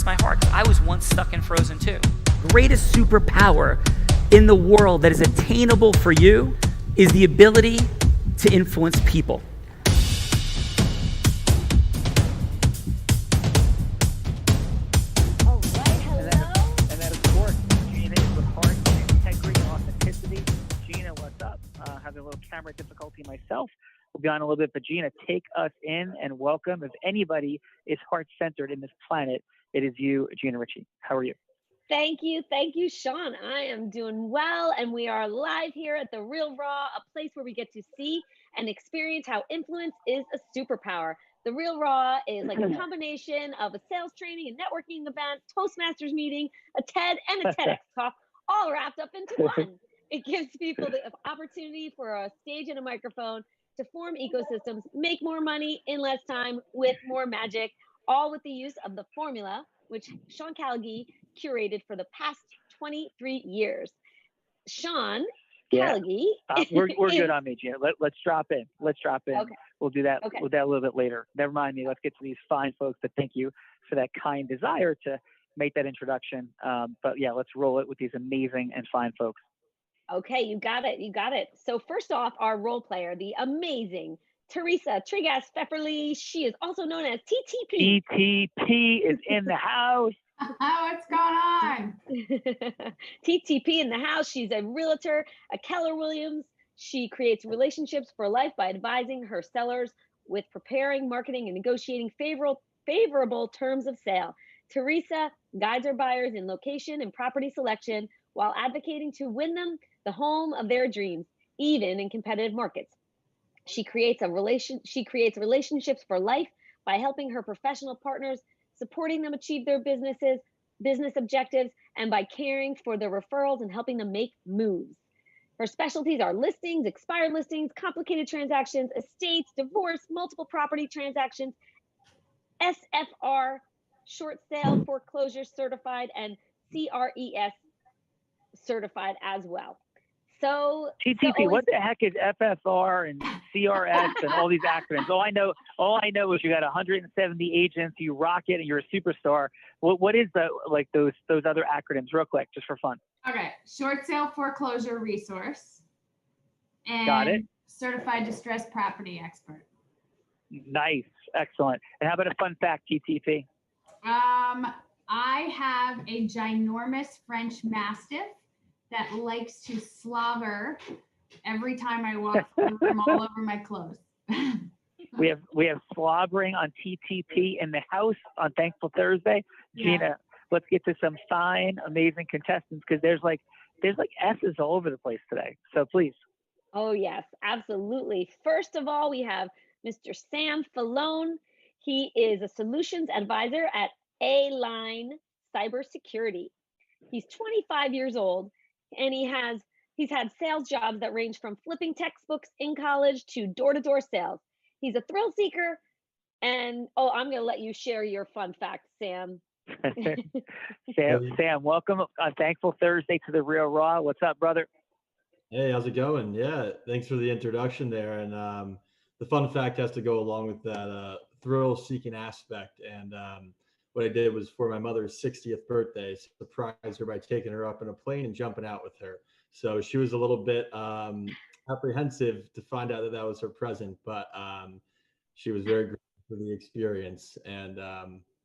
my heart. I was once stuck in Frozen too. Greatest superpower in the world that is attainable for you is the ability to influence people. All right, hello. And that, of course, Gina is with heart and integrity and authenticity. Gina, what's up? Having a little camera difficulty myself. We'll be on a little bit, but Gina, take us in and welcome. If anybody is heart-centered in this planet, it is you, Gina Ritchie. How are you? Thank you, Sean. I am doing well, and we are live here at the Real Raw, a place where we get to see and experience how influence is a superpower. The Real Raw is like a combination of a sales training and networking event, Toastmasters meeting, a TED, and a TEDx talk, all wrapped up into one. It gives people the opportunity for a stage and a microphone to form ecosystems, make more money in less time with more magic, all with the use of the formula, which Sean Callagy curated for the past 23 years. Sean Callagy. We're good on me, Gina. Let's drop in. Okay. We'll do that. Okay. We'll do that a little bit later. Never mind me. Let's get to these fine folks. But thank you for that kind desire to make that introduction. But yeah, let's roll it with these amazing and fine folks. Okay, you got it. So first off, our role player, the amazing Teresa Triggas Pepperley. She is also known as TTP. TTP is in the house. What's going on? TTP in the house. She's a realtor, a Keller Williams. She creates relationships for life by advising her sellers with preparing, marketing, and negotiating favorable terms of sale. Teresa guides her buyers in location and property selection while advocating to win them the home of their dreams, even in competitive markets. She creates relationships for life by helping her professional partners, supporting them achieve their business objectives, and by caring for their referrals and helping them make moves. Her specialties are listings, expired listings, complicated transactions, estates, divorce, multiple property transactions, SFR, short sale foreclosure certified, and CRES certified as well. So TTP, what the heck is FFR and CRS and all these acronyms? All I know is you got 170 agents, you rock it, and you're a superstar. What is those other acronyms, real quick, just for fun? Okay, short sale foreclosure resource. And got it. Certified distressed property expert. Nice, excellent. And how about a fun fact, TTP? I have a ginormous French Mastiff that likes to slobber every time I walk through them all over my clothes. We have slobbering on TTP in the house on Thankful Thursday. Yeah. Gina, let's get to some fine, amazing contestants because there's like S's all over the place today. So please. Oh yes, absolutely. First of all, we have Mr. Sam Falone. He is a solutions advisor at A-Line Cybersecurity. He's 25 years old, and he's had sales jobs that range from flipping textbooks in college to door-to-door sales. He's a thrill seeker, and I'm going to let you share your fun fact, Sam. Sam, welcome on Thankful Thursday to the Real Raw. What's up, brother? Hey, how's it going? Yeah, thanks for the introduction there. And the fun fact has to go along with that thrill-seeking aspect. And what I did was for my mother's 60th birthday, surprise her by taking her up in a plane and jumping out with her. So she was a little bit apprehensive to find out that was her present, but she was very grateful for the experience. And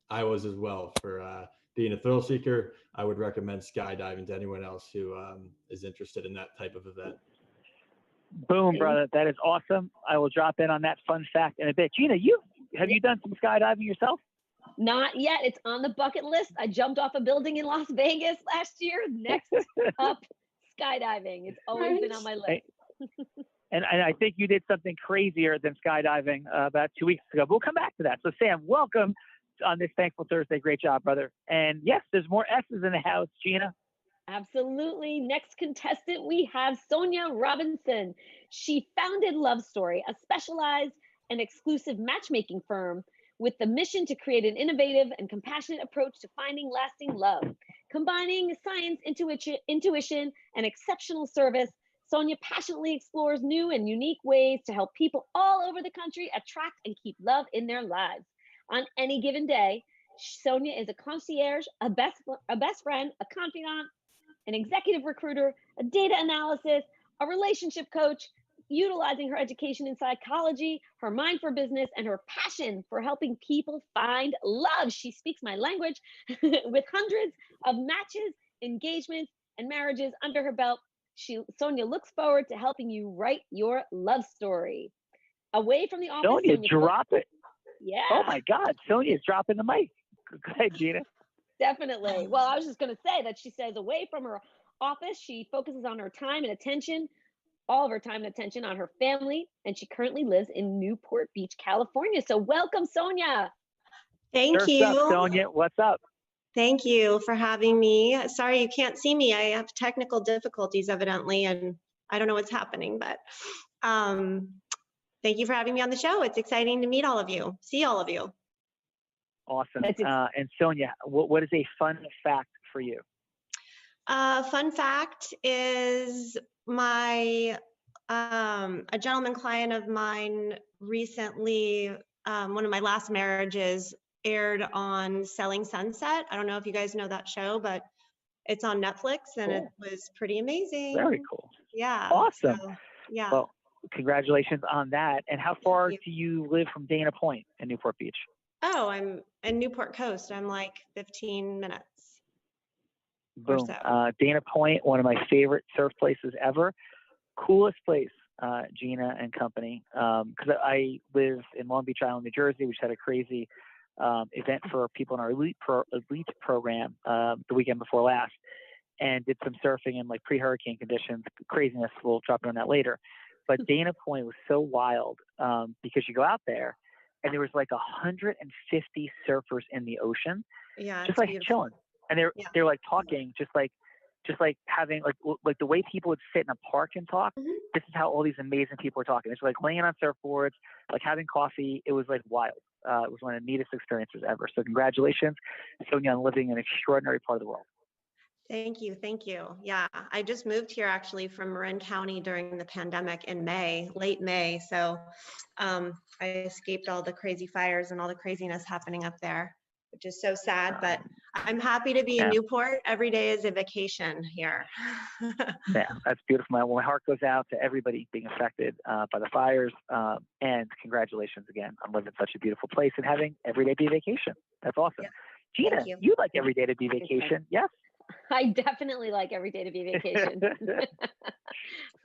I was as well for being a thrill seeker. I would recommend skydiving to anyone else who is interested in that type of event. Boom, brother. That is awesome. I will drop in on that fun fact in a bit. Gina, have you done some skydiving yourself? Not yet. It's on the bucket list. I jumped off a building in Las Vegas last year. Next up, skydiving. It's always been on my list. And I think you did something crazier than skydiving about 2 weeks ago. But we'll come back to that. So, Sam, welcome on this Thankful Thursday. Great job, brother. And yes, there's more S's in the house, Gina. Absolutely. Next contestant, we have Sonia Robinson. She founded Love Story, a specialized and exclusive matchmaking firm with the mission to create an innovative and compassionate approach to finding lasting love. Combining science, intuition, and exceptional service, Sonia passionately explores new and unique ways to help people all over the country attract and keep love in their lives. On any given day, Sonia is a concierge, a best friend, a confidant, an executive recruiter, a data analysis, a relationship coach, utilizing her education in psychology, her mind for business, and her passion for helping people find love. She speaks my language with hundreds of matches, engagements, and marriages under her belt. Sonia looks forward to helping you write your love story. Away from the office, Sonia, drop it. Yeah. Oh my God, Sonia's dropping the mic. Go ahead, Gina. Definitely. Well, I was just going to say that she says away from her office, she focuses on her time and attention, all of her time and attention on her family, and she currently lives in Newport Beach, California. So welcome, Sonia. Thank Surf's you. up, Sonia. What's up? Thank you for having me. Sorry you can't see me. I have technical difficulties evidently, and I don't know what's happening, but thank you for having me on the show. It's exciting to meet all of you, see all of you. Awesome. And Sonia, what is a fun fact for you? Fun fact is a gentleman client of mine recently, one of my last marriages aired on Selling Sunset. I don't know if you guys know that show, but it's on Netflix and It was pretty amazing. Very cool. Yeah. Awesome. So, yeah. Well, congratulations on that. And how far do you live from Dana Point in Newport Beach? Oh, I'm in Newport Coast. I'm like 15 minutes. Boom. So. Dana Point, one of my favorite surf places ever. Coolest place, Gina and company. Because I live in Long Beach Island, New Jersey, which had a crazy event for people in our elite program the weekend before last, and did some surfing in like pre-hurricane conditions. Craziness. We'll drop in on that later. But Dana Point was so wild because you go out there, and there was like 150 surfers in the ocean, just like beautiful. Chilling, and they're like talking, just like having like the way people would sit in a park and talk. Mm-hmm. This is how all these amazing people are talking. It's like laying on surfboards, like having coffee. It was like wild. It was one of the neatest experiences ever. So congratulations, Sonia, on living in an extraordinary part of the world. Thank you. Thank you. Yeah, I just moved here actually from Marin County during the pandemic in late May. So I escaped all the crazy fires and all the craziness happening up there, which is so sad, but I'm happy to be in Newport. Every day is a vacation here. Yeah, that's beautiful. My heart goes out to everybody being affected by the fires, and congratulations again on living in such a beautiful place and having every day be a vacation. That's awesome. Yep. Gina, you like every day to be vacation, yes? I definitely like every day to be vacation.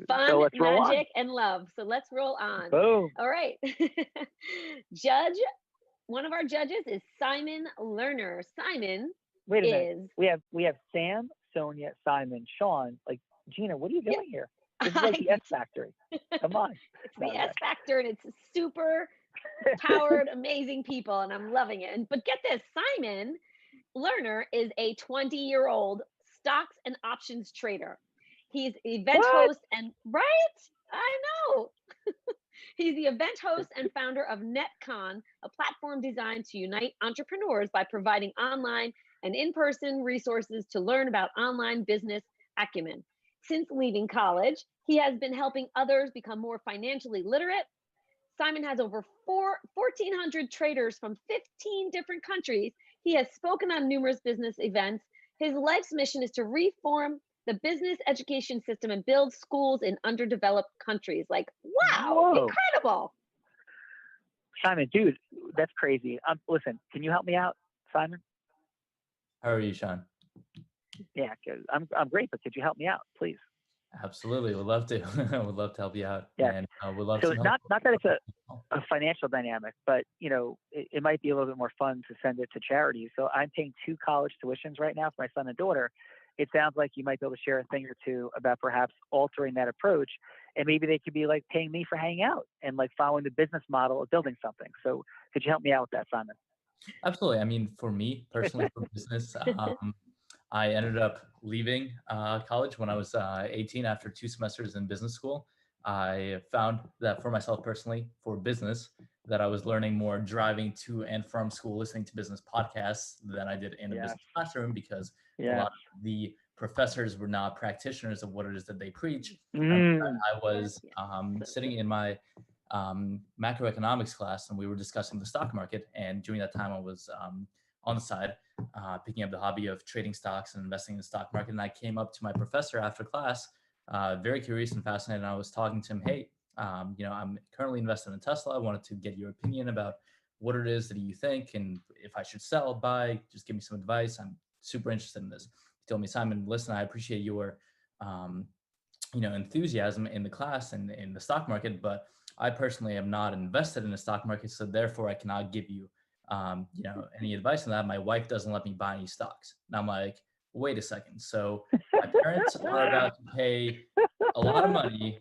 Fun, magic, and love. So let's roll on. Boom. All right. One of our judges is Simon Lerner. Simon Wait a minute. We have Sam, Sonia, Simon, Sean. Like, Gina, what are you doing here? This is like the S Factory. Come on. It's the S Factor, and it's super powered, amazing people, and I'm loving it. But get this, Simon Lerner is a 20-year-old stocks and options trader. He's event host and I know. He's the event host and founder of NetCon, a platform designed to unite entrepreneurs by providing online and in-person resources to learn about online business acumen. Since leaving college, he has been helping others become more financially literate. Simon has over 1,400 traders from 15 different countries. He has spoken on numerous business events. His life's mission is to reform the business education system and build schools in underdeveloped countries. Like, wow, incredible. Simon, dude, that's crazy. Listen, can you help me out, Simon? How are you, Sean? Yeah, I'm great, but could you help me out, please? Absolutely, would love to. Would love to help you out. Yeah, and would love so to. Not that it's a financial dynamic, but it might be a little bit more fun to send it to charity. So I'm paying 2 college tuitions right now for my son and daughter. It sounds like you might be able to share a thing or two about perhaps altering that approach, and maybe they could be like paying me for hanging out and like following the business model of building something. So could you help me out with that, Simon? Absolutely. I mean, for me personally, for business, I ended up leaving college when I was 18 after 2 semesters in business school. I found that for myself personally, for business, that I was learning more driving to and from school, listening to business podcasts than I did in a business classroom, because a lot of the professors were not practitioners of what it is that they preach. I was sitting in my macroeconomics class, and we were discussing the stock market. And during that time, I was on the side, picking up the hobby of trading stocks and investing in the stock market. And I came up to my professor after class, very curious and fascinated. And I was talking to him, hey, I'm currently invested in Tesla. I wanted to get your opinion about what it is that you think, and if I should sell, buy, just give me some advice. I'm super interested in this. He told me, Simon, listen, I appreciate your, enthusiasm in the class and in the stock market, but I personally am not invested in the stock market. So therefore I cannot give you, any advice on that. My wife doesn't let me buy any stocks. And I'm like, wait a second. So my parents are about to pay a lot of money,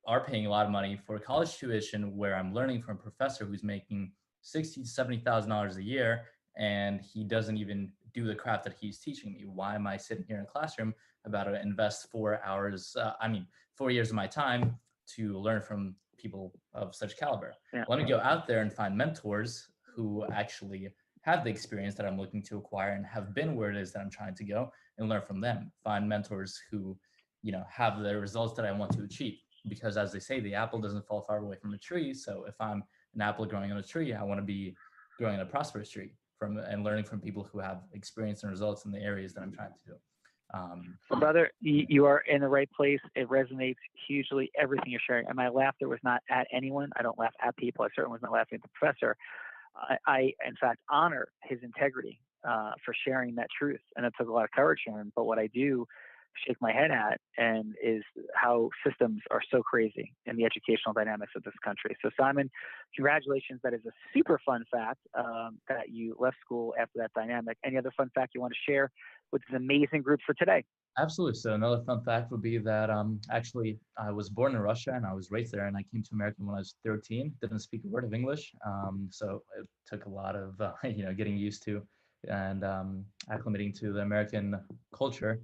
are paying a lot of money for college tuition, where I'm learning from a professor who's making $60,000 to $70,000 a year, and he doesn't even do the craft that he's teaching me. Why am I sitting here in a classroom about to invest 4 years of my time to learn from people of such caliber? Yeah. Let me go out there and find mentors who actually have the experience that I'm looking to acquire and have been where it is that I'm trying to go, and learn from them. Find mentors who, have the results that I want to achieve. Because as they say, the apple doesn't fall far away from a tree. So if I'm an apple growing on a tree, I want to be growing on a prosperous tree and learning from people who have experience and results in the areas that I'm trying to do. So brother, you are in the right place. It resonates hugely, everything you're sharing. And my laughter was not at anyone. I don't laugh at people. I certainly was not laughing at the professor. I in fact, honor his integrity for sharing that truth. And it took a lot of courage from him. But what I do shake my head at and is how systems are so crazy in the educational dynamics of this country. So Simon, congratulations. That is a super fun fact that you left school after that dynamic. Any other fun fact you want to share with this amazing group for today? Absolutely. So another fun fact would be that actually I was born in Russia and I was raised there, and I came to America when I was 13. Didn't speak a word of English, so it took a lot of getting used to and acclimating to the American culture,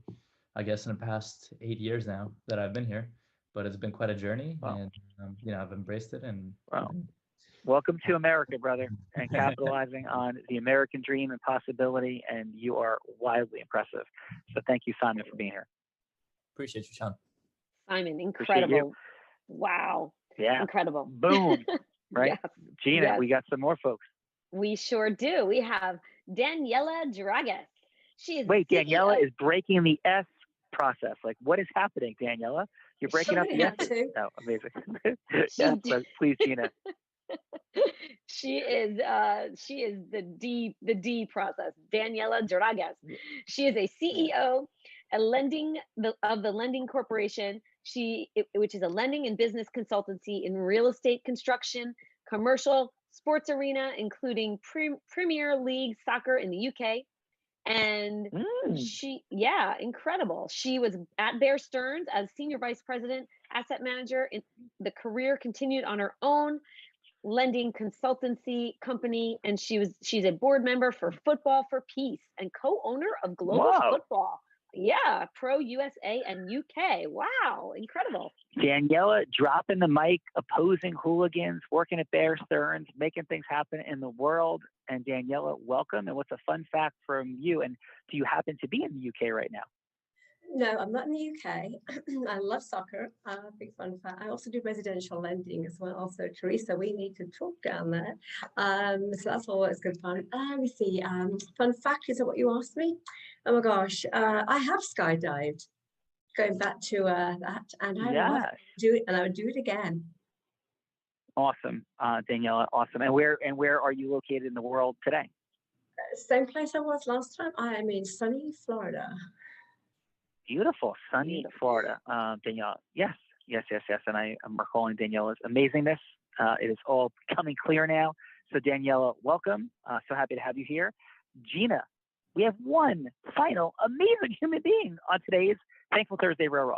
I guess, in the past 8 years now that I've been here. But it's been quite a journey. Wow. And I've embraced it. And wow. Welcome to America, brother, and capitalizing on the American dream and possibility. And you are wildly impressive. So thank you, Simon, for being here. Appreciate you, Sean. Simon, incredible. Wow. Yeah. Incredible. Boom. Right. Yes. Gina, Yes. We got some more folks. We sure do. We have Daniela Triggas. She is Wait, Daniela CEO. is breaking the S process. Like, what is happening, Daniela? You're breaking up the S. Oh, amazing. Yes, but please, Gina. She is the D process. Daniela Triggas. She is a CEO of the Lending Corporation. Which is a lending and business consultancy in real estate construction, commercial, sports arena, including Premier League soccer in the UK. And incredible. She was at Bear Stearns as Senior Vice President, Asset Manager. The career continued on her own lending consultancy company, and she's a board member for Football for Peace and co-owner of Global Football. Yeah, Pro USA and UK. Wow, incredible. Daniela dropping the mic, opposing hooligans, working at Bear Stearns, making things happen in the world. And Daniela, welcome. And what's a fun fact from you? And do you happen to be in the UK right now? No, I'm not in the UK. I love soccer. Big fun fact. I also do residential lending as well. So Teresa, we need to talk down there. So that's always good fun. Let me see. Fun fact, is that what you asked me? Oh my gosh, I have skydived. Going back to that, and I love to do it, and I would do it again. Awesome, Daniela. Awesome. And where are you located in the world today? Same place I was last time. I am in sunny Florida. Beautiful, sunny Florida, Daniela. Yes. And I am recalling Daniela's amazingness. It is all becoming clear now. So Daniela, welcome. So happy to have you here. Gina, we have one final amazing human being on today's Thankful Thursday Real Raw.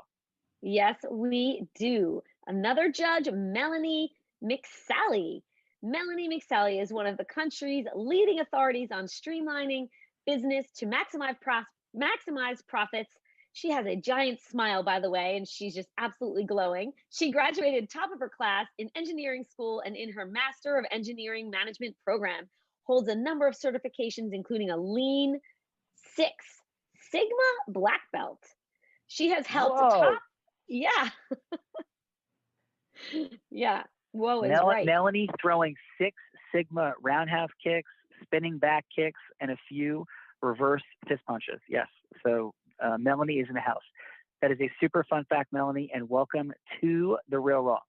Yes, we do. Another judge, Melanie McSally. Melanie McSally is one of the country's leading authorities on streamlining business to maximize profits. She has a giant smile, by the way, and she's just absolutely glowing. She graduated top of her class in engineering school and in her Master of Engineering Management program. Holds a number of certifications, including a Lean Six Sigma Black Belt. She has helped top. Yeah. Yeah. Whoa is right. Melanie throwing Six Sigma roundhouse kicks, spinning back kicks, and a few reverse fist punches. Yes. So Melanie is in the house. That is a super fun fact, Melanie, and welcome to The Real Raw.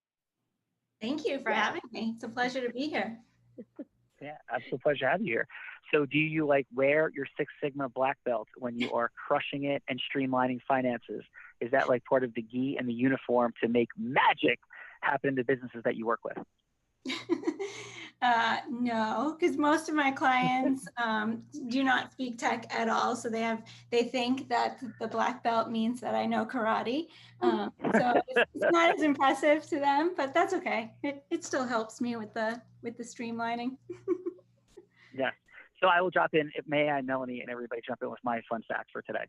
Thank you for having me. It's a pleasure to be here. Yeah, absolute pleasure to have you here. So do you like wear your Six Sigma black belt when you are crushing it and streamlining finances? Is that like part of the gi and the uniform to make magic happen in the businesses that you work with? No, because most of my clients do not speak tech at all. So they think that the black belt means that I know karate. So it's not as impressive to them, but that's okay. It still helps me with the streamlining. Yeah. So I will drop in, may I, Melanie, and everybody jump in with my fun fact for today.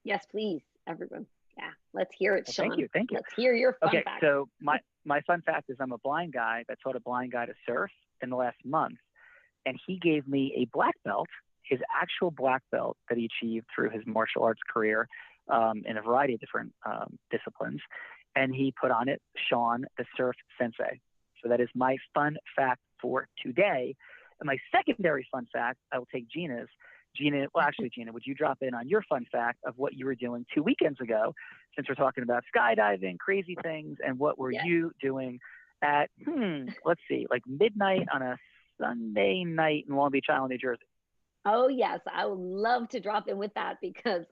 Yes, please, everyone. Yeah, let's hear it, Sean. Thank you. Thank you. Let's hear your fun Okay, fact. so my fun fact is I'm a blind guy that taught a blind guy to surf in the last month, and he gave me a black belt, his actual black belt that he achieved through his martial arts career in a variety of different disciplines, and he put on it, Sean, the Surf Sensei. So that is my fun fact for today. And my secondary fun fact, I will take Gina's. Gina, would you drop in on your fun fact of what you were doing 2 weekends ago, since we're talking about skydiving, crazy things, and what were you doing at, let's see, like midnight on a Sunday night in Long Beach Island, New Jersey? Oh, yes, I would love to drop in with that because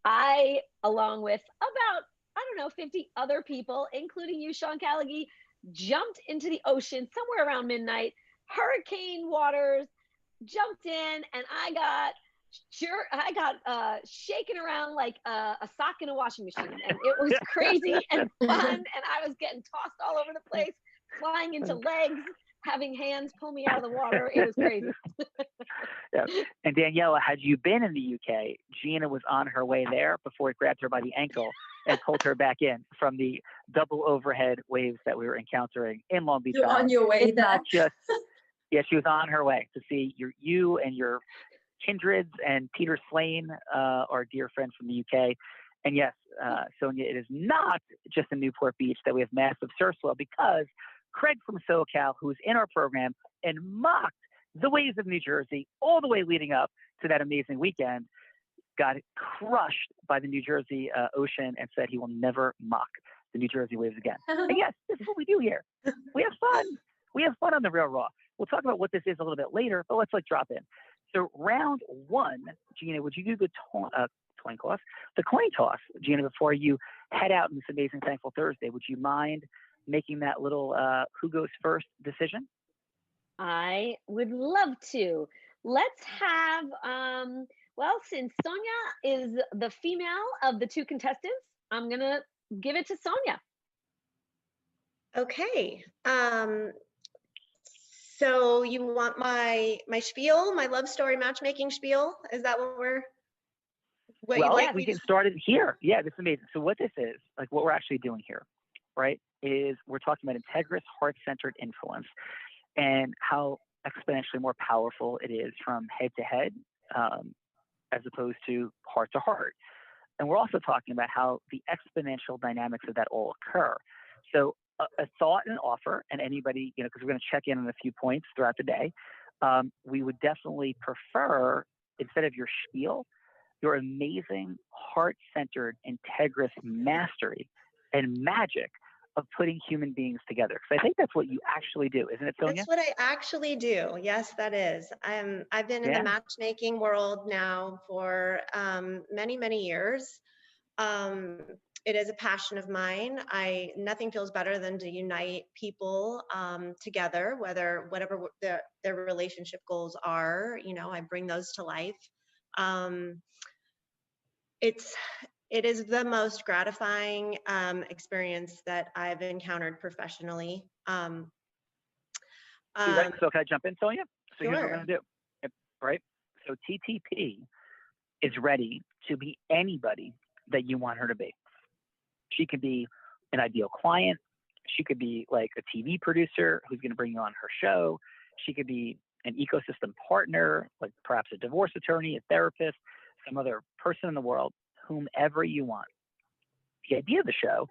I, along with about, 50 other people, including you, Sean Callaghy, jumped into the ocean somewhere around midnight, hurricane waters, jumped in, and I got shaken around like a sock in a washing machine, and it was crazy and fun, and I was getting tossed all over the place, flying into legs, having hands pull me out of the water. It was crazy. Yeah. And Daniela, had you been in the UK, Gina was on her way there before he grabbed her by the ankle and pulled her back in from the double overhead waves that we were encountering in Long Beach. You're on your way it's there. Not just, yeah, she was on her way to see you and your kindreds, and Peter Slane, our dear friend from the UK. And yes, Sonia, it is not just in Newport Beach that we have massive surf swell, because Craig from SoCal, who's in our program and mocked the waves of New Jersey all the way leading up to that amazing weekend, got crushed by the New Jersey ocean and said he will never mock the New Jersey waves again. And yes, this is what we do here. We have fun. We have fun on The Real Raw. We'll talk about what this is a little bit later, but let's drop in. So round one, Gina, would you do the coin toss, Gina, before you head out on this amazing Thankful Thursday? Would you mind making that little who goes first decision? I would love to. Let's have, since Sonia is the female of the two contestants, I'm going to give it to Sonia. Okay. So you want my spiel, my love story matchmaking spiel? Is that what you'd like? We can start it here. Yeah, this is amazing. So what this is, like what we're actually doing here, right, is we're talking about integrous, heart-centered influence and how exponentially more powerful it is from head to head as opposed to heart to heart. And we're also talking about how the exponential dynamics of that all occur. So a thought and an offer, and anybody, because we're going to check in on a few points throughout the day, we would definitely prefer, instead of your spiel, your amazing, heart-centered, integrous mastery and magic of putting human beings together. Because I think that's what you actually do, isn't it, Sonia? That's what I actually do. Yes, that is. I've been in the matchmaking world now for many, many years. It is a passion of mine. Nothing feels better than to unite people together, whatever their relationship goals are. I bring those to life. It is the most gratifying experience that I've encountered professionally. So can I jump in, Sonia? So sure. Here's what we're going to do, right? So TTP is ready to be anybody that you want her to be. She could be an ideal client. She could be like a TV producer who's going to bring you on her show. She could be an ecosystem partner, like perhaps a divorce attorney, a therapist, some other person in the world, whomever you want. The idea of the show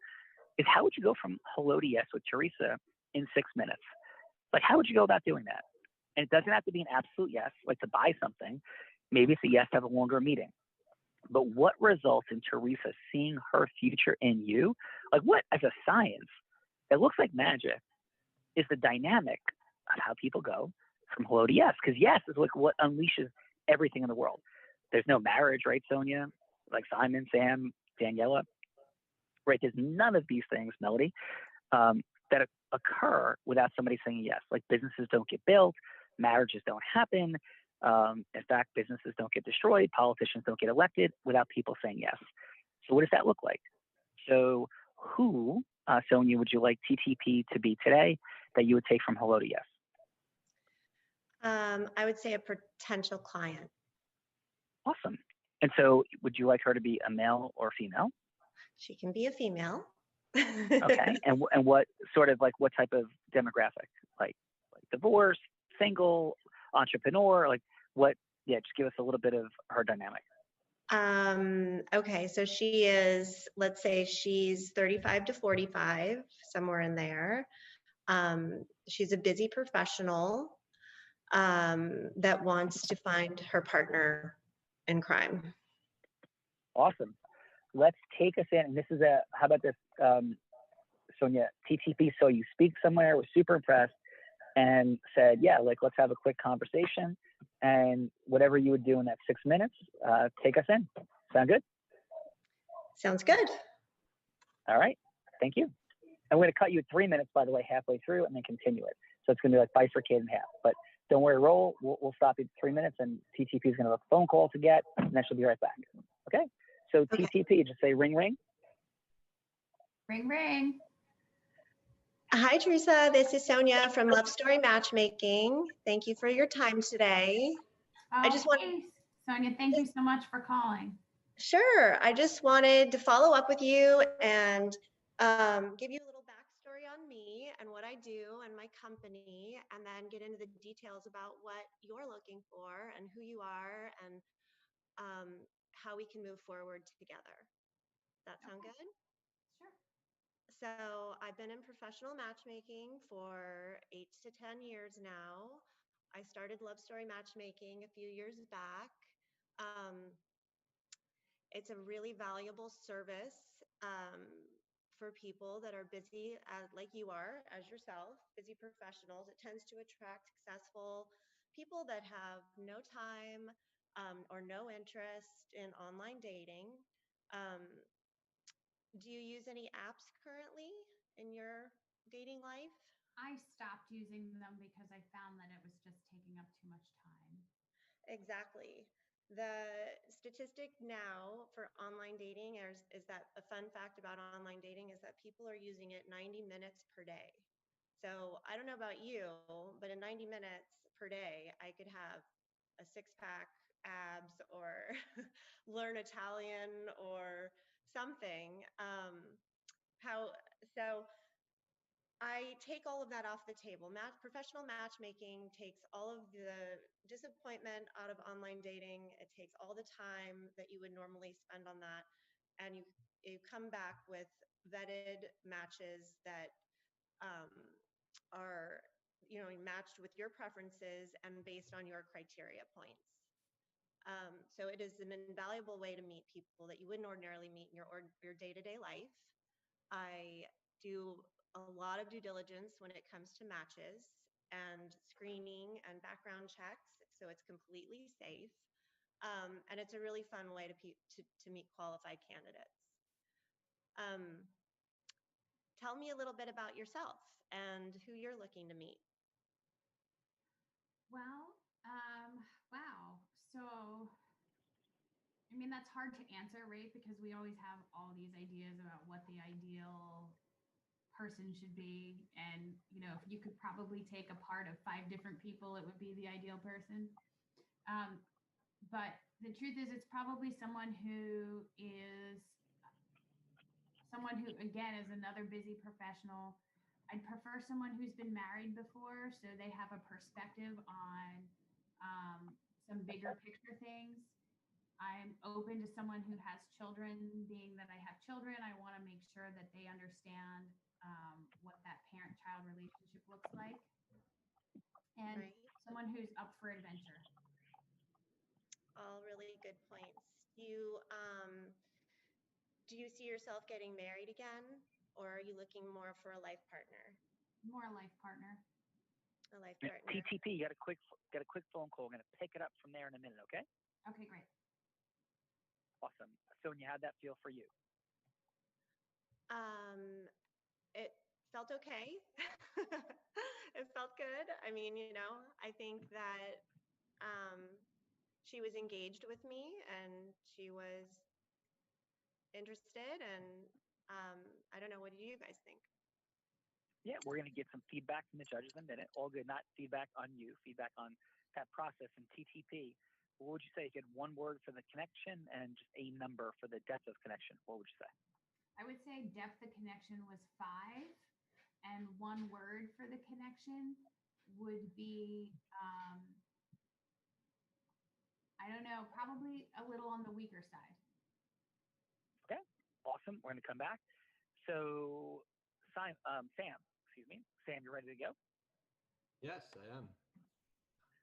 is, how would you go from hello to yes with Teresa in 6 minutes? Like, how would you go about doing that? And it doesn't have to be an absolute yes, like to buy something. Maybe it's a yes to have a longer meeting. But what results in Teresa seeing her future in you, like what as a science, it looks like magic, is the dynamic of how people go from hello to yes. Because yes is like what unleashes everything in the world. There's no marriage, right, Sonia? Like Simon, Sam, Daniela, right? There's none of these things, Melody, that occur without somebody saying yes. Like businesses don't get built, marriages don't happen. In fact, businesses don't get destroyed, politicians don't get elected without people saying yes. So what does that look like? So who, Sonia, would you like TTP to be today that you would take from hello to yes? I would say a potential client. Awesome. And so would you like her to be a male or female? She can be a female. Okay. And what sort of like what type of demographic? Like divorce, single, entrepreneur, like what? Yeah, just give us a little bit of her dynamic. Okay, so she is, let's say she's 35 to 45, somewhere in there. She's a busy professional that wants to find her partner in crime. Awesome. Let's take us in. And this is how about this, Sonia, TTP, so you speak somewhere, was super impressed and said, yeah, like, let's have a quick conversation. And whatever you would do in that 6 minutes, take us in. Sound good? Sounds good. All right. Thank you. I'm going to cut you at 3 minutes, by the way, halfway through and then continue it. So it's going to be like bifurcated in half. But don't worry, roll. We'll stop you at 3 minutes and TTP is going to have a phone call to get, and then she'll be right back. Okay? So Okay. TTP, just say ring, ring. Ring, ring. Hi, Teresa. This is Sonia from Love Story Matchmaking. Thank you for your time today. I just want. Hey, Sonia, thank you so much for calling. Sure. I just wanted to follow up with you and give you a little backstory on me and what I do and my company, and then get into the details about what you're looking for and who you are and how we can move forward together. That sound good? Sure. So I've been in professional matchmaking for 8 to 10 years now. I started Love Story Matchmaking a few years back. It's a really valuable service for people that are busy, like you are, as yourself, busy professionals. It tends to attract successful people that have no time or no interest in online dating. Do you use any apps currently in your dating life? I stopped using them because I found that it was just taking up too much time. Exactly. The statistic now for online dating is that a fun fact about online dating is that people are using it 90 minutes per day. So I don't know about you, but in 90 minutes per day, I could have a six-pack, abs, or learn Italian or something. So I take all of that off the table. Professional matchmaking takes all of the disappointment out of online dating. It takes all the time that you would normally spend on that, and you come back with vetted matches that are matched with your preferences and based on your criteria points. So it is an invaluable way to meet people that you wouldn't ordinarily meet in your day-to-day life. I do a lot of due diligence when it comes to matches and screening and background checks, so it's completely safe. And it's a really fun way to meet qualified candidates. Tell me a little bit about yourself and who you're looking to meet. Well, wow. So, I mean, that's hard to answer, right? Because we always have all these ideas about what the ideal person should be. And, if you could probably take a part of 5 different people, it would be the ideal person. But the truth is, it's probably someone who, again, is another busy professional. I'd prefer someone who's been married before, so they have a perspective on some bigger picture things. I'm open to someone who has children, being that I have children. I want to make sure that they understand what that parent-child relationship looks like. And Right. Someone who's up for adventure. All really good points. Do you see yourself getting married again, or are you looking more for a life partner? More a life partner. A life partner. TTP, you got a quick phone call. We're going to pick it up from there in a minute, okay? Okay, great. Awesome. Sonia, how'd that feel for you? It felt okay. It felt good. I mean, I think that she was engaged with me and she was interested, and I don't know, what do you guys think? Yeah, we're going to get some feedback from the judges in a minute. All good, not feedback on you, feedback on that process and TTP. What would you say? You get one word for the connection and just a number for the depth of connection. What would you say? I would say depth of connection was 5, and one word for the connection would be, I don't know, probably a little on the weaker side. Okay, awesome. We're going to come back. So, Sam, you ready to go? Yes, I am.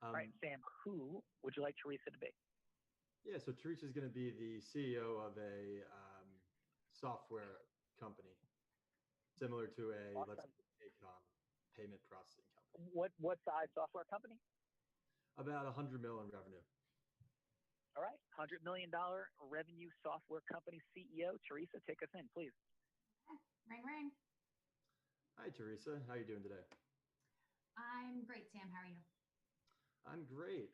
All right, Sam, who would you like Teresa to be? Yeah, so Teresa is going to be the CEO of a software company, similar to a, Awesome. let's say, Paycom, payment processing company. What size software company? About 100 million in revenue. All right, $100 million revenue software company CEO. Teresa, take us in, please. Ring, ring. Hi, Teresa. How are you doing today? I'm great, Sam. How are you? I'm great.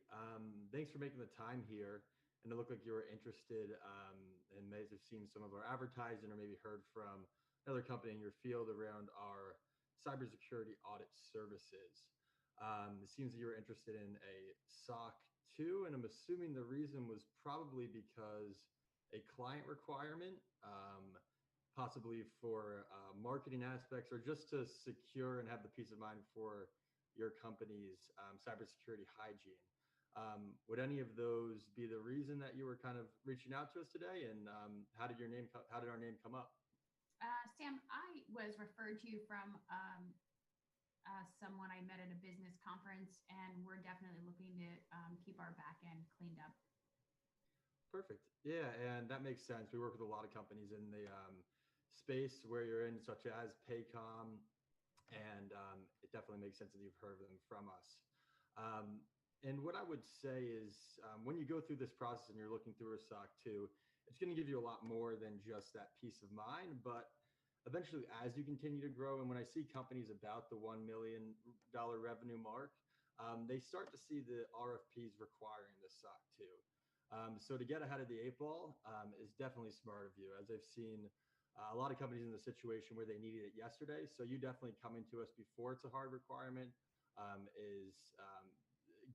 Thanks for making the time here. And it looked like you were interested and may have seen some of our advertising or maybe heard from another company in your field around our cybersecurity audit services. It seems that you were interested in a SOC 2, and I'm assuming the reason was probably because a client requirement, possibly for marketing aspects or just to secure and have the peace of mind for your company's cybersecurity hygiene. Would any of those be the reason that you were kind of reaching out to us today? And how did our name come up? Sam, I was referred to you from someone I met at a business conference, and we're definitely looking to keep our back end cleaned up. Perfect. Yeah, and that makes sense. We work with a lot of companies in the space where you're in, such as Paycom, and it definitely makes sense that you've heard of them from us. And what I would say is when you go through this process and you're looking through a SOC 2, it's going to give you a lot more than just that peace of mind. But eventually, as you continue to grow, and when I see companies about the $1 million revenue mark, they start to see the RFPs requiring the SOC 2. So to get ahead of the 8 ball is definitely smart of you, as I've seen a lot of companies in the situation where they needed it yesterday. So you definitely coming to us before it's a hard requirement is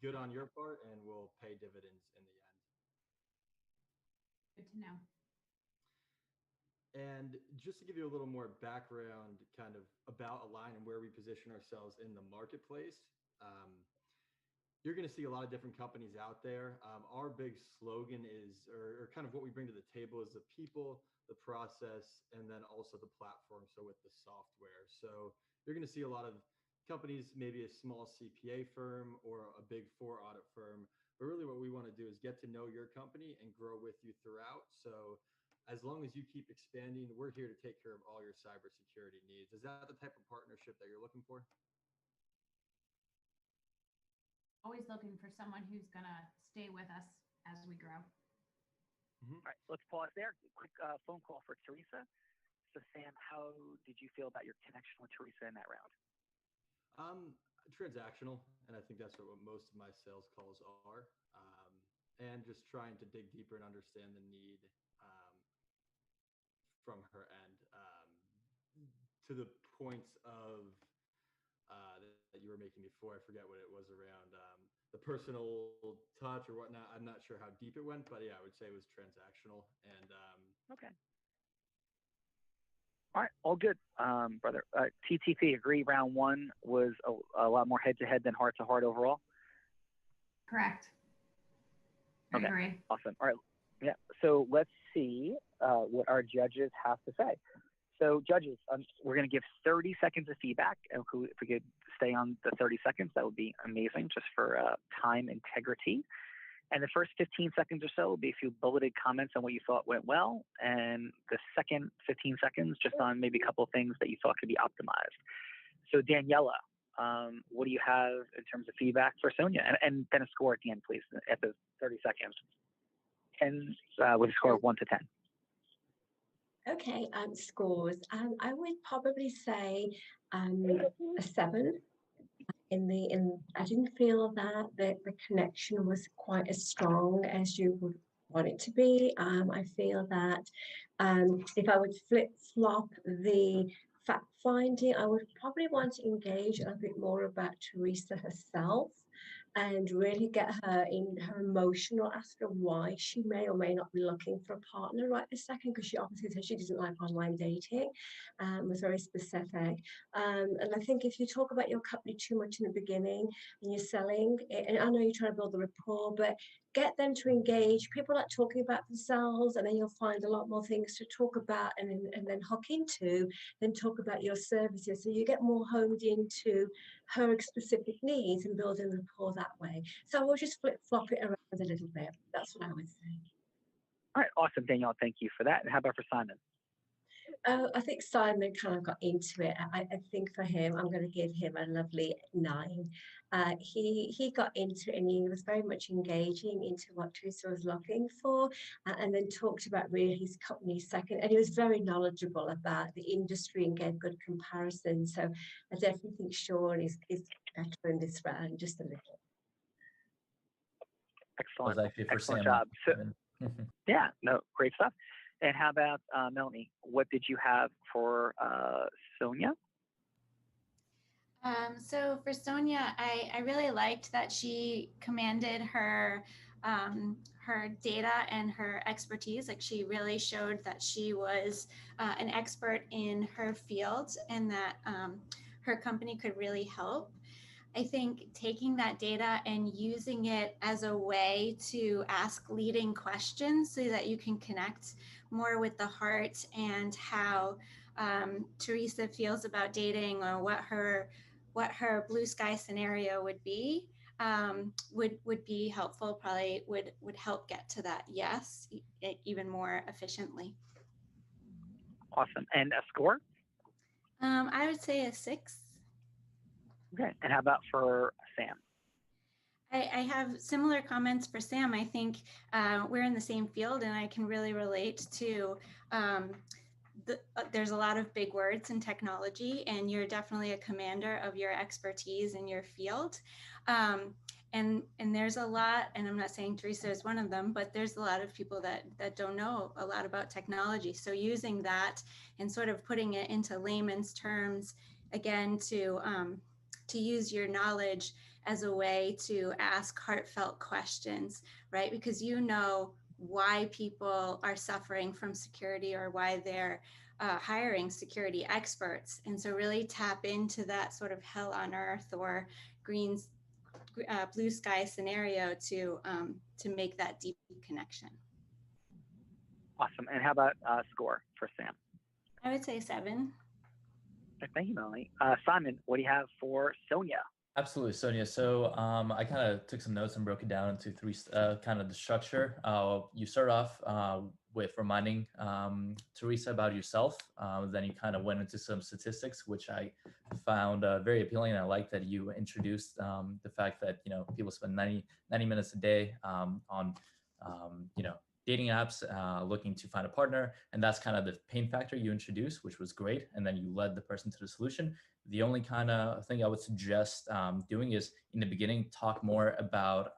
good on your part and will pay dividends in the end. Good to know. And just to give you a little more background kind of about Align and where we position ourselves in the marketplace, you're going to see a lot of different companies out there. Our big slogan is, or kind of what we bring to the table is the people, the process, and then also the platform. So with the software. So you're going to see a lot of companies, maybe a small CPA firm or a big 4 audit firm. But really what we want to do is get to know your company and grow with you throughout. So as long as you keep expanding, we're here to take care of all your cybersecurity needs. Is that the type of partnership that you're looking for? Always looking for someone who's going to stay with us as we grow. Mm-hmm. All right, let's pause there. Quick phone call for Teresa. So Sam, how did you feel about your connection with Teresa in that round? Transactional, and I think that's what most of my sales calls are, and just trying to dig deeper and understand the need from her end, to the points of that you were making before. I forget what it was around the personal touch or whatnot. I'm not sure how deep it went, but yeah, I would say it was transactional. And okay. All right, all good, brother. TTP, agree round 1 was a lot more head-to-head than heart-to-heart overall? Correct. I agree. Awesome. All right, yeah. So let's see what our judges have to say. So judges, we're going to give 30 seconds of feedback. If we could stay on the 30 seconds, that would be amazing, just for time integrity. And the first 15 seconds or so will be a few bulleted comments on what you thought went well. And the second 15 seconds just on maybe a couple of things that you thought could be optimized. So Daniela, what do you have in terms of feedback for Sonia? And then a score at the end, please, at the 30 seconds. And with a score of 1 to 10. Okay, scores. I would probably say a 7. I didn't feel that the connection was quite as strong as you would want it to be. I feel that if I would flip-flop the fact finding, I would probably want to engage a bit more about Teresa herself and really get her in her emotional aspect of why she may or may not be looking for a partner right this second, because she obviously said she doesn't like online dating, was very specific. And I think if you talk about your company too much in the beginning and you're selling, and I know you're trying to build the rapport, but get them to engage. People like talking about themselves, and then you'll find a lot more things to talk about and then hook into, then talk about your services. So you get more honed into her specific needs and building rapport that way. So we'll just flip-flop it around a little bit. That's what I would say. All right, awesome, Danielle. Thank you for that. And how about for Simon? I think Simon kind of got into it. I think for him, I'm going to give him a lovely 9. He got into it and he was very much engaging into what Teresa was looking for, and then talked about really his company second. And he was very knowledgeable about the industry and gave good comparisons. So I definitely think Sean is better in this round, just a little. Excellent. Was actually for Excellent Sam. job. So, yeah, no, great stuff. And how about Melanie? What did you have for Sonia? So for Sonia, I really liked that she commanded her her data and her expertise. Like, she really showed that she was an expert in her field, and that her company could really help. I think taking that data and using it as a way to ask leading questions so that you can connect more with the heart and how Teresa feels about dating, or what her blue sky scenario would be be helpful. Probably would help get to that yes even more efficiently. Awesome. And a score? I would say a 6. Okay. And how about for Sam? I have similar comments for Sam. I think we're in the same field, and I can really relate to there's a lot of big words in technology, and you're definitely a commander of your expertise in your field. And there's a lot, and I'm not saying Teresa is one of them, but there's a lot of people that don't know a lot about technology. So using that and sort of putting it into layman's terms, again, to use your knowledge as a way to ask heartfelt questions, right? Because you know why people are suffering from security, or why they're hiring security experts. And so really tap into that sort of hell on earth or blue sky scenario to make that deep connection. Awesome. And how about score for Sam? I would say 7. Thank you, Melanie. Simon, what do you have for Sonia? Absolutely, Sonia. So I kind of took some notes and broke it down into 3 kind of the structure. You start off with reminding Teresa about yourself. Then you kind of went into some statistics, which I found very appealing. And I like that you introduced the fact that, people spend 90 minutes a day on, dating apps, looking to find a partner. And that's kind of the pain factor you introduced, which was great. And then you led the person to the solution. The only kind of thing I would suggest doing is, in the beginning, talk more about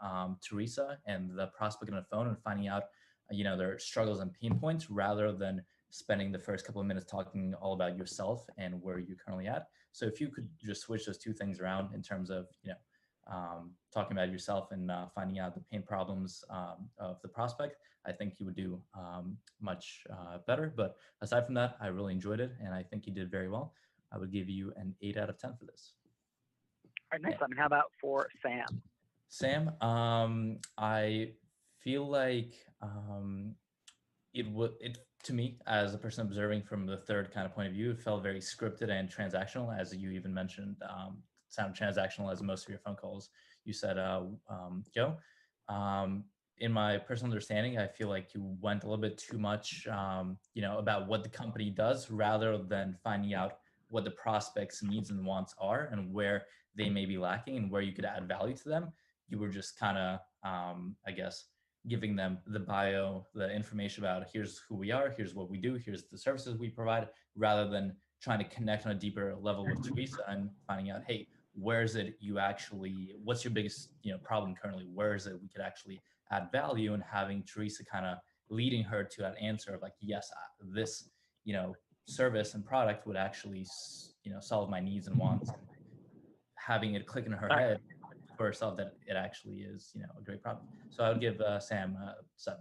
Teresa and the prospect on the phone, and finding out, their struggles and pain points, rather than spending the first couple of minutes talking all about yourself and where you're currently at. So if you could just switch those 2 things around in terms of, talking about yourself and finding out the pain problems of the prospect, I think you would do much better. But aside from that, I really enjoyed it, and I think you did very well. I would give you an 8 out of 10 for this. All right, next. How about for Sam? Sam, I feel like it to me, as a person observing from the third kind of point of view, it felt very scripted and transactional, as you even mentioned. Sound transactional as most of your phone calls you said go. In my personal understanding, I feel like you went a little bit too much, about what the company does rather than finding out what the prospects' needs and wants are and where they may be lacking and where you could add value to them. You were just kind of, I guess, giving them the information about here's who we are, here's what we do, here's the services we provide, rather than trying to connect on a deeper level with Teresa and finding out, hey, where is it what's your biggest problem currently? Where is it we could actually add value, and having Teresa kind of leading her to that answer of like, yes, this, service and product would actually, solve my needs and wants, and having it click in her head for herself that it actually is, a great product. So I would give Sam 7.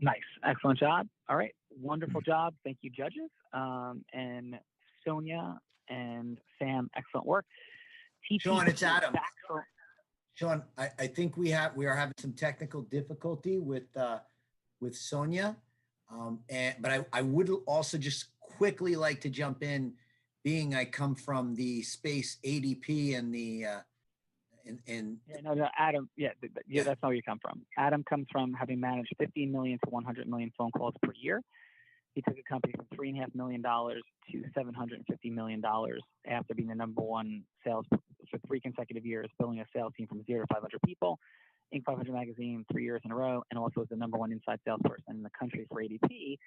Nice. Excellent job. All right. Wonderful job. Thank you, judges. And Sonia and Sam, excellent work. Sean, it's Adam. Sean, I think we are having some technical difficulty with Sonia. But I would also just quickly like to jump in, being I come from the space ADP and the Adam, that's not where you come from. Adam comes from having managed 15 million to 100 million phone calls per year. He took a company from $3.5 million to $750 million after being the number one sales for 3 consecutive years, building a sales team from 0 to 500 people, Inc. 500 magazine 3 years in a row, and also was the number one inside salesperson in the country for ADP.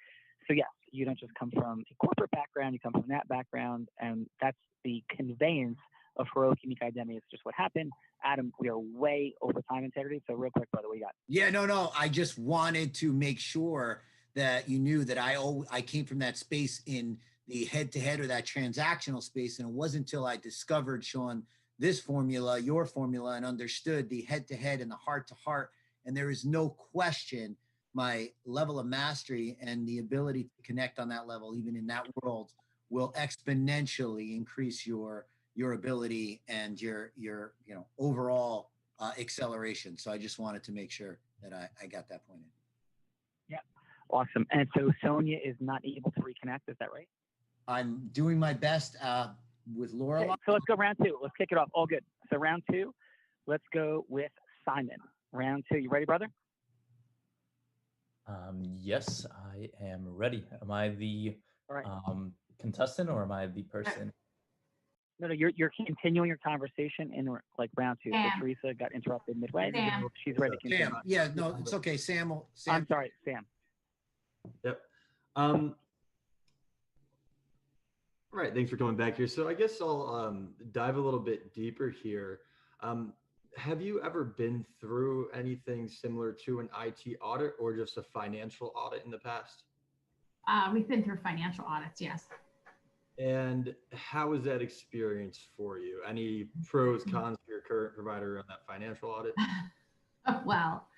So yes, you don't just come from a corporate background, you come from that background, and that's the conveyance of heroic unique identity. It's just what happened. Adam, we are way over time integrity. So real quick, brother, what you got? Yeah, no. I just wanted to make sure that you knew that I came from that space in the head-to-head or that transactional space. And it wasn't until I discovered, Sean, this formula, your formula, and understood the head-to-head and the heart-to-heart. And there is no question my level of mastery and the ability to connect on that level, even in that world, will exponentially increase your ability and your overall acceleration. So I just wanted to make sure that I got that point in. Yeah, awesome. And so Sonia is not able to reconnect. Is that right? I'm doing my best with Laura. Okay, so let's go round 2. Let's kick it off. All good. So round 2, let's go with Simon. Round 2. You ready, brother? Yes, I am ready. Am I the contestant or am I the person? No, you're continuing your conversation in like round 2. So Teresa got interrupted midway. Sam. She's ready to continue. Sam, yeah, no, it's okay. Sam. I'm sorry, Sam. Yep. All right, thanks for coming back here. So I guess I'll dive a little bit deeper here. Have you ever been through anything similar to an IT audit or just a financial audit in the past? We've been through financial audits, yes. And how was that experience for you? Any pros, cons for your current provider on that financial audit? Well,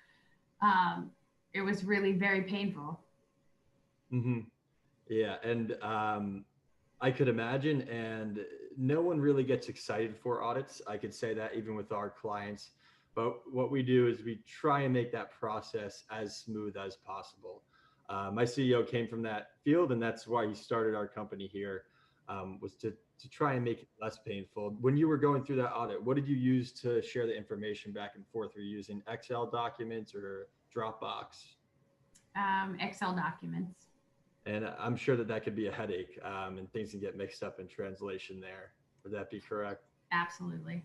it was really very painful. Mm-hmm. Yeah, and I could imagine, and no one really gets excited for audits. I could say that even with our clients, but what we do is we try and make that process as smooth as possible. My CEO came from that field, and that's why he started our company here, was to try and make it less painful. When you were going through that audit, what did you use to share the information back and forth? Were you using Excel documents or Dropbox? Excel documents. And I'm sure that could be a headache, and things can get mixed up in translation there. Would that be correct? Absolutely.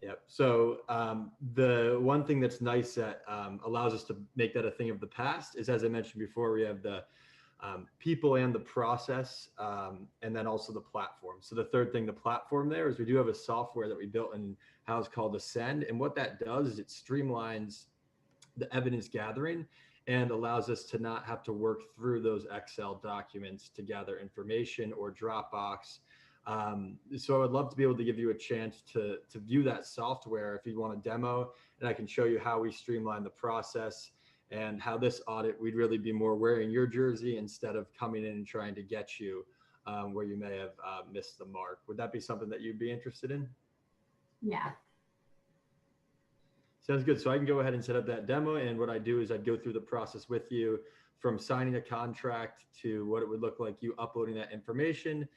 Yep. So the one thing that's nice that allows us to make that a thing of the past is, as I mentioned before, we have the people and the process, and then also the platform. So the third thing, the platform there, is we do have a software that we built in house called Ascend. And what that does is it streamlines the evidence gathering and allows us to not have to work through those Excel documents to gather information or Dropbox. So I would love to be able to give you a chance to view that software if you want a demo, and I can show you how we streamline the process and how this audit, we'd really be more wearing your jersey instead of coming in and trying to get you where you may have missed the mark. Would that be something that you'd be interested in? Yeah. Sounds good. So I can go ahead and set up that demo. And what I do is I'd go through the process with you from signing a contract to what it would look like you uploading that information,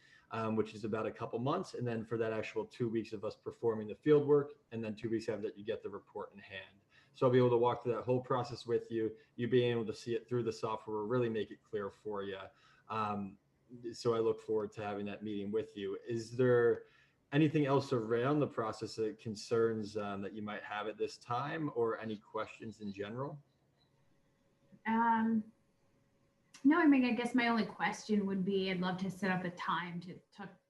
which is about a couple months. And then for that actual 2 weeks of us performing the field work, and then 2 weeks after that, you get the report in hand. So I'll be able to walk through that whole process with you, you being able to see it through the software, really make it clear for you. So I look forward to having that meeting with you. Is there anything else around the process that concerns that you might have at this time, or any questions in general? No, I mean, I guess my only question would be, I'd love to set up a time to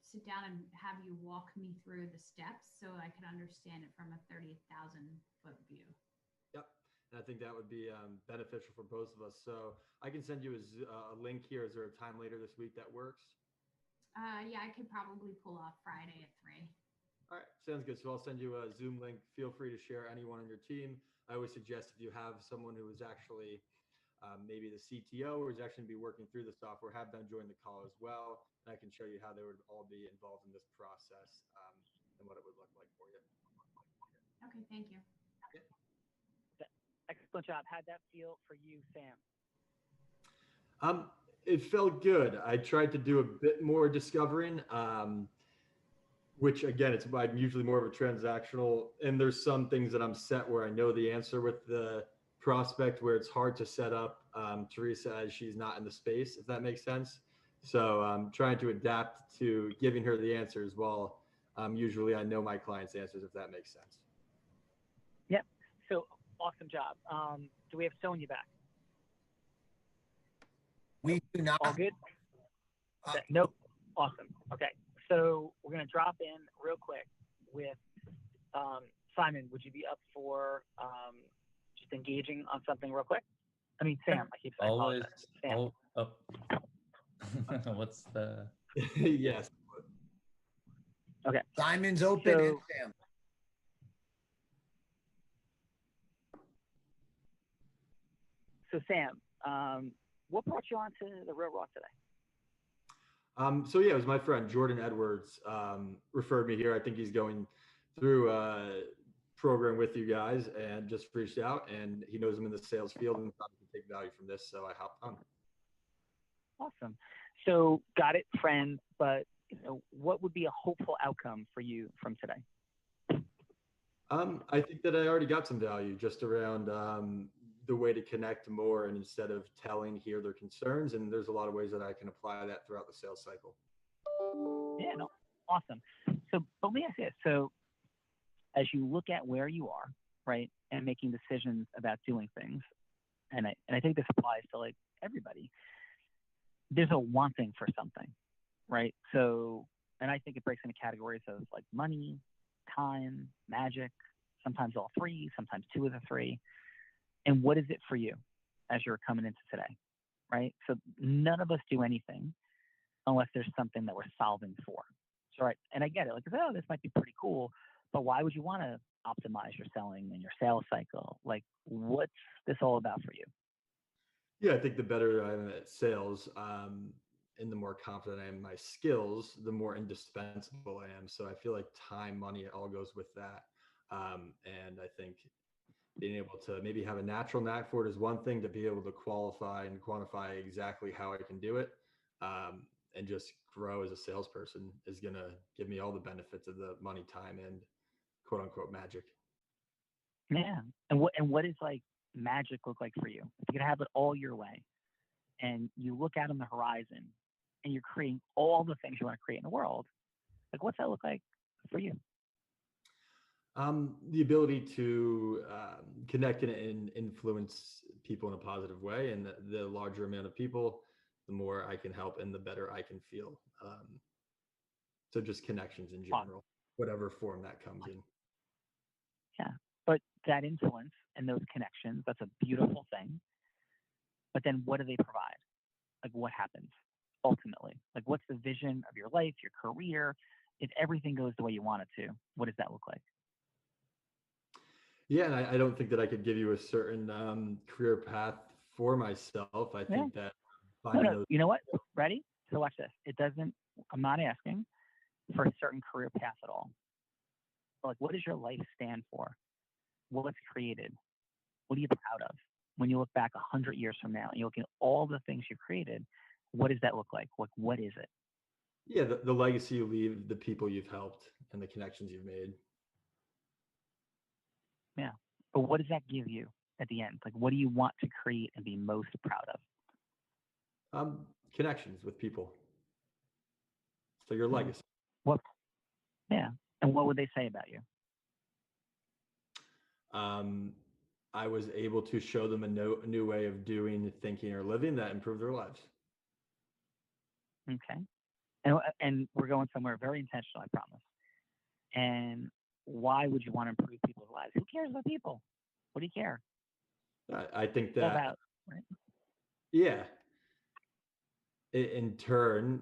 sit down and have you walk me through the steps so I can understand it from a 30,000 foot view. Yep. And I think that would be beneficial for both of us. So I can send you a link here. Is there a time later this week that works? Yeah, I could probably pull off Friday at 3. All right, sounds good. So I'll send you a Zoom link. Feel free to share anyone on your team. I always suggest if you have someone who is actually maybe the CTO or is actually going to be working through the software, have them join the call as well. And I can show you how they would all be involved in this process and what it would look like for you. Okay, thank you. Excellent job. How'd that feel for you, Sam? It felt good. I tried to do a bit more discovering, which again, I'm usually more of a transactional, and there's some things that I'm set where I know the answer with the prospect where it's hard to set up Teresa as she's not in the space, if that makes sense. So I'm trying to adapt to giving her the answers while usually I know my client's answers, if that makes sense. Yep. So awesome job. Do we have Sonya back? We do not. All good? Nope. Awesome. Okay. So we're going to drop in real quick with Simon. Would you be up for just engaging on something real quick? I mean, Sam. I keep saying Always. Sam. What's the? Yes. Okay. Simon's open. So, and Sam. So Sam, what brought you onto the Real Raw today? So yeah, it was my friend Jordan Edwards referred me here. I think he's going through a program with you guys and just reached out, and he knows I'm in the sales field and thought he could take value from this, so I hopped on. Awesome. So got it, friend. But what would be a hopeful outcome for you from today? I think that I already got some value just around the way to connect more, and instead of hear their concerns, and there's a lot of ways that I can apply that throughout the sales cycle. Yeah, no, awesome. So, but let me ask you this. So as you look at where you are, right, and making decisions about doing things, and I think this applies to like everybody, there's a wanting for something, right? So, and I think it breaks into categories of like money, time, magic, sometimes all three, sometimes two of the three. And what is it for you as you're coming into today, right? So none of us do anything unless there's something that we're solving for. So, right, and I get it, like, oh, this might be pretty cool, but why would you want to optimize your selling and your sales cycle? Like, what's this all about for you? Yeah, I think the better I am at sales and the more confident I am in my skills, the more indispensable I am. So I feel like time, money, it all goes with that. And I think being able to maybe have a natural knack for it is one thing, to be able to qualify and quantify exactly how I can do it and just grow as a salesperson is going to give me all the benefits of the money, time, and quote unquote magic. Yeah. And what is like magic look like for you? If you could have it all your way and you look out on the horizon and you're creating all the things you want to create in the world, like what's that look like for you? The ability to connect and influence people in a positive way, and the larger amount of people, the more I can help and the better I can feel. So just connections in general, whatever form that comes in. Yeah, but that influence and those connections, that's a beautiful thing. But then what do they provide? Like what happens ultimately? Like what's the vision of your life, your career? If everything goes the way you want it to, what does that look like? Yeah, and I don't think that I could give you a certain career path for myself. I think that finding those. You know what? Ready? So watch this. I'm not asking for a certain career path at all. But like, what does your life stand for? what's created, what are you proud of? When you look back 100 years from now and you look at all the things you've created, what does that look like? What is it? Yeah, the legacy you leave, the people you've helped, and the connections you've made. Yeah. But what does that give you at the end? Like, what do you want to create and be most proud of? Connections with people. So your legacy. What? Yeah. And what would they say about you? I was able to show them a new way of doing, thinking, or living that improved their lives. Okay. And we're going somewhere very intentional, I promise. And why would you want to improve people's lives? Who cares about people? What do you care? I think It's all that, about, right? yeah. In turn,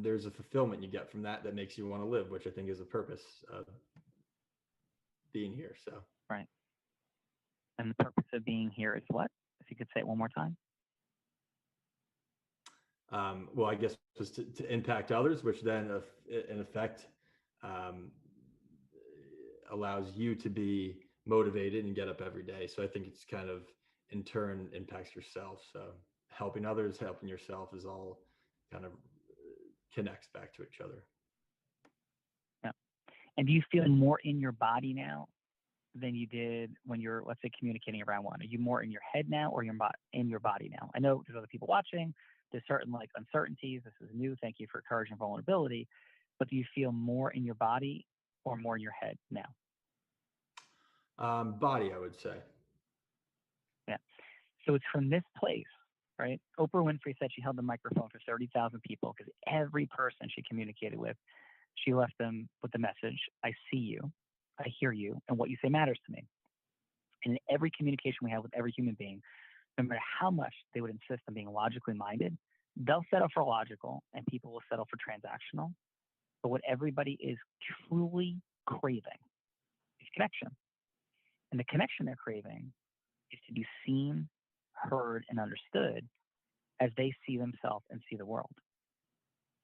there's a fulfillment you get from that makes you want to live, which I think is the purpose of being here. So, Right. And the purpose of being here is what? If you could say it one more time. Well, I guess was to impact others, which then in effect allows you to be motivated and get up every day. So I think it's kind of in turn impacts yourself. So helping others, helping yourself is all kind of connects back to each other. Yeah. And do you feel more in your body now than you did when you're, let's say, communicating around one? Are you more in your head now or in your body now? I know there's other people watching. There's certain like uncertainties. This is new. Thank you for courage and vulnerability. But do you feel more in your body or more in your head now? Body, I would say. Yeah. So it's from this place, right? Oprah Winfrey said she held the microphone for 30,000 people because every person she communicated with, she left them with the message, I see you, I hear you, and what you say matters to me. And in every communication we have with every human being, no matter how much they would insist on being logically minded, they'll settle for logical and people will settle for transactional. But what everybody is truly craving is connection. And the connection they're craving is to be seen, heard, and understood as they see themselves and see the world.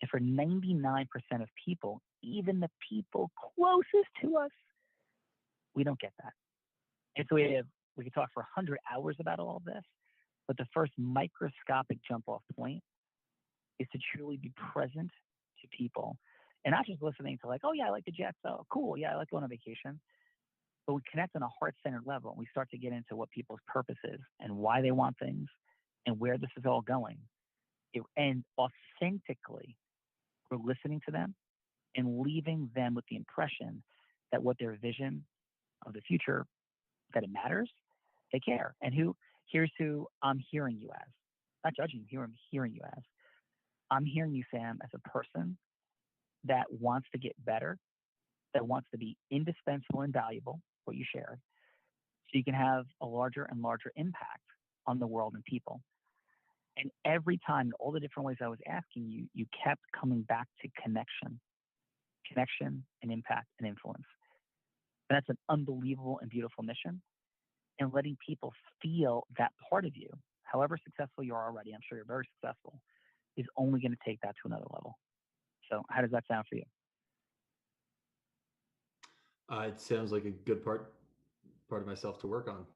And for 99% of people, even the people closest to us, we don't get that. And so we could talk for 100 hours about all of this, but the first microscopic jump off point is to truly be present to people and not just listening to like, oh yeah, I like the Jets. Oh, cool. Yeah, I like going on vacation. But we connect on a heart-centered level. We start to get into what people's purpose is and why they want things and where this is all going. And authentically, we're listening to them and leaving them with the impression that what their vision of the future, that it matters, they care. And here's who I'm hearing you as. Not judging you, I'm hearing you as. I'm hearing you, Sam, as a person that wants to get better, that wants to be indispensable and valuable, what you shared, so you can have a larger and larger impact on the world and people. And every time, all the different ways I was asking you, you kept coming back to connection and impact and influence. And that's an unbelievable and beautiful mission. And letting people feel that part of you, however successful you are already, I'm sure you're very successful, is only going to take that to another level. So how does that sound for you? It sounds like a good part of myself to work on.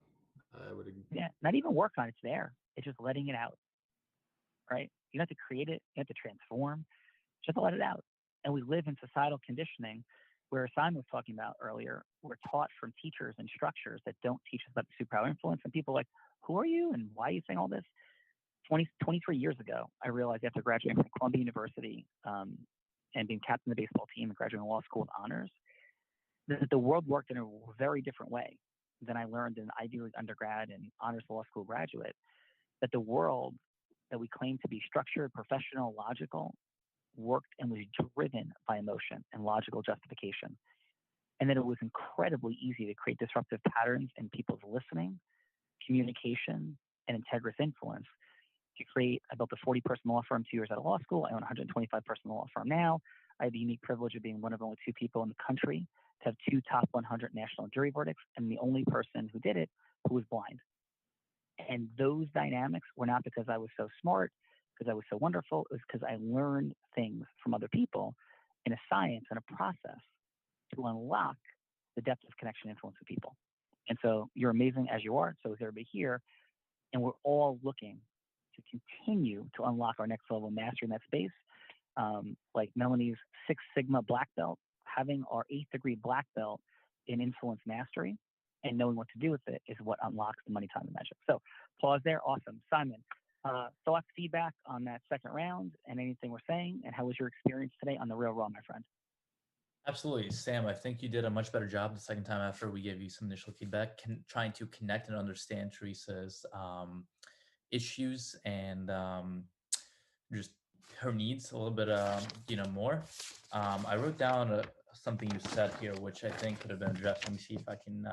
I would agree. Yeah, not even work on it, it's there. It's just letting it out, right? You don't have to create it, you have to transform, just let it out. And we live in societal conditioning where Simon was talking about earlier, we're taught from teachers and structures that don't teach us about the superpower influence. And people are like, who are you and why are you saying all this? 23 years ago, I realized after graduating from Columbia University and being captain of the baseball team and graduating law school with honors, that the world worked in a very different way than I learned in Ivy League undergrad and honors law school graduate. That the world that we claim to be structured, professional, logical, worked and was driven by emotion and logical justification. And that it was incredibly easy to create disruptive patterns in people's listening, communication, and integrous influence. I built a 40-person law firm 2 years out of law school. I own a 125-person law firm now. I have the unique privilege of being one of only 2 people in the country to have 2 top 100 national jury verdicts, and the only person who did it who was blind. And those dynamics were not because I was so smart, because I was so wonderful. It was because I learned things from other people in a science and a process to unlock the depth of connection and influence of people. And so you're amazing as you are. So is everybody here. And we're all looking to continue to unlock our next level of mastery in that space. Like Melanie's 6 Sigma black belt, having our 8th degree black belt in influence mastery and knowing what to do with it is what unlocks the money, time, and magic. So pause there. Awesome. Simon, thoughts, feedback on that second round and anything we're saying, and how was your experience today on the Real Raw, my friend? Absolutely. Sam, I think you did a much better job the second time after we gave you some initial feedback, trying to connect and understand Teresa's issues and just her needs a little bit, more. I wrote down something you said here, which I think could have been addressed. Let me see if I can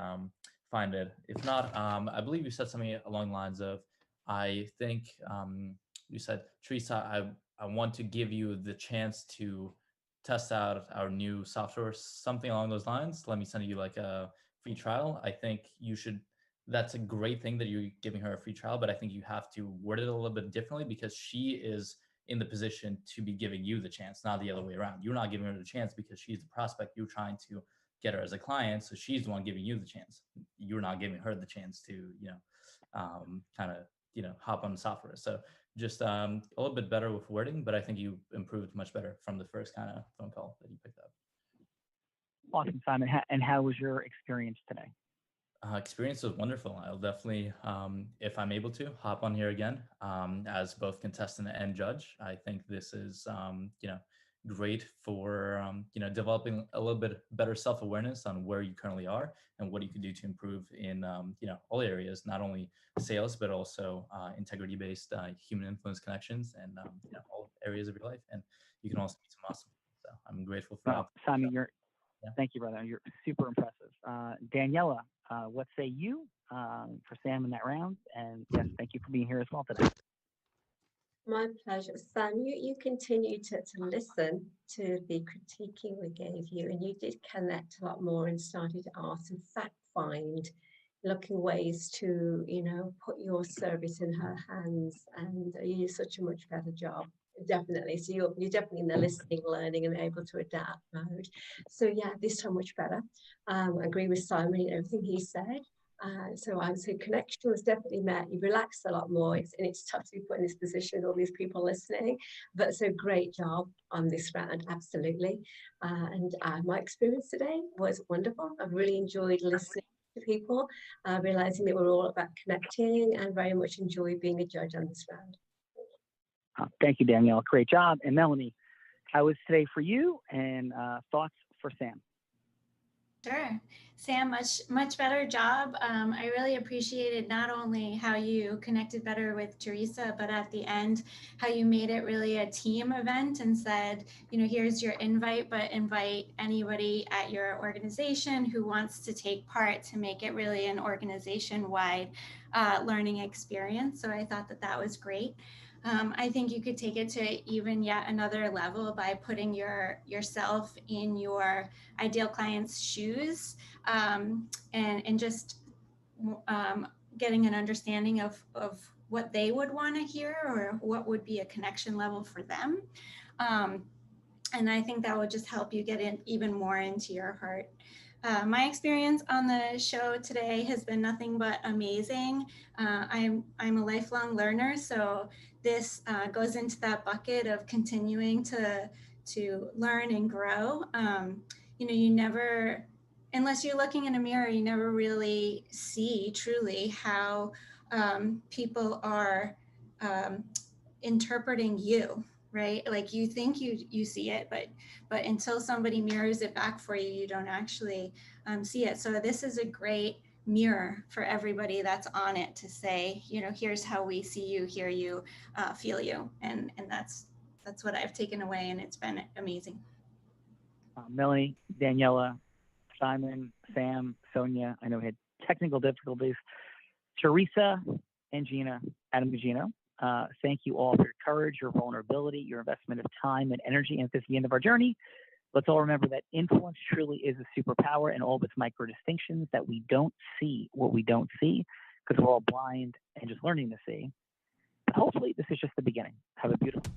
find it. If not, I believe you said something along the lines of, I think you said, Teresa, I want to give you the chance to test out our new software, something along those lines. Let me send you like a free trial. I think you should, that's a great thing that you're giving her a free trial, but I think you have to word it a little bit differently because she is in the position to be giving you the chance, not the other way around. You're not giving her the chance because she's the prospect. You're trying to get her as a client. So she's the one giving you the chance. You're not giving her the chance to, kind of, hop on the software. So just a little bit better with wording, but I think you improved much better from the first kind of phone call that you picked up. Awesome, Simon. And how was your experience today? Experience was wonderful. I'll definitely, if I'm able to, hop on here again as both contestant and judge. I think this is, great for, developing a little bit better self-awareness on where you currently are and what you can do to improve in, all areas, not only sales, but also integrity-based human influence connections and, all areas of your life. And you can also meet some awesome people. So I'm grateful for Well, Simon, thank you, brother. You're super impressive. Daniela, what say you for Sam in that round? And yes, thank you for being here as well today. My pleasure. Sam, you continue to listen to the critiquing we gave you, and you did connect a lot more and started to ask and fact find, looking ways to, put your service in her hands, and you do such a much better job. Definitely. So you're definitely in the listening, learning, and able to adapt mode. So yeah, this time much better. I agree with Simon and everything he said. So I would say connection was definitely met. You relaxed a lot more. It's tough to be put in this position, all these people listening. But so great job on this round, absolutely. And my experience today was wonderful. I've really enjoyed listening to people, realizing that we're all about connecting, and very much enjoyed being a judge on this round. Thank you, Danielle. Great job. And Melanie, how was today for you? And thoughts for Sam? Sure. Sam, much better job. I really appreciated not only how you connected better with Teresa, but at the end, how you made it really a team event and said, here's your invite, but invite anybody at your organization who wants to take part to make it really an organization-wide learning experience. So I thought that was great. I think you could take it to even yet another level by putting yourself in your ideal client's shoes and just getting an understanding of what they would want to hear or what would be a connection level for them. And I think that would just help you get in even more into your heart. My experience on the show today has been nothing but amazing. I'm a lifelong learner, so this goes into that bucket of continuing to learn and grow. You never, unless you're looking in a mirror, you never really see truly how people are interpreting you. Right? Like you think you see it, but until somebody mirrors it back for you, you don't actually see it. So this is a great mirror for everybody that's on it to say, here's how we see you, hear you, feel you. And that's what I've taken away, and it's been amazing. Melanie, Daniela, Simon, Sam, Sonia, I know we had technical difficulties. Teresa and Gina, Adam and Gino. Thank you all for your courage, your vulnerability, your investment of time and energy. And this is the end of our journey. Let's all remember that influence truly is a superpower, and all of its micro distinctions that we don't see what we don't see because we're all blind and just learning to see. But hopefully this is just the beginning. Have a beautiful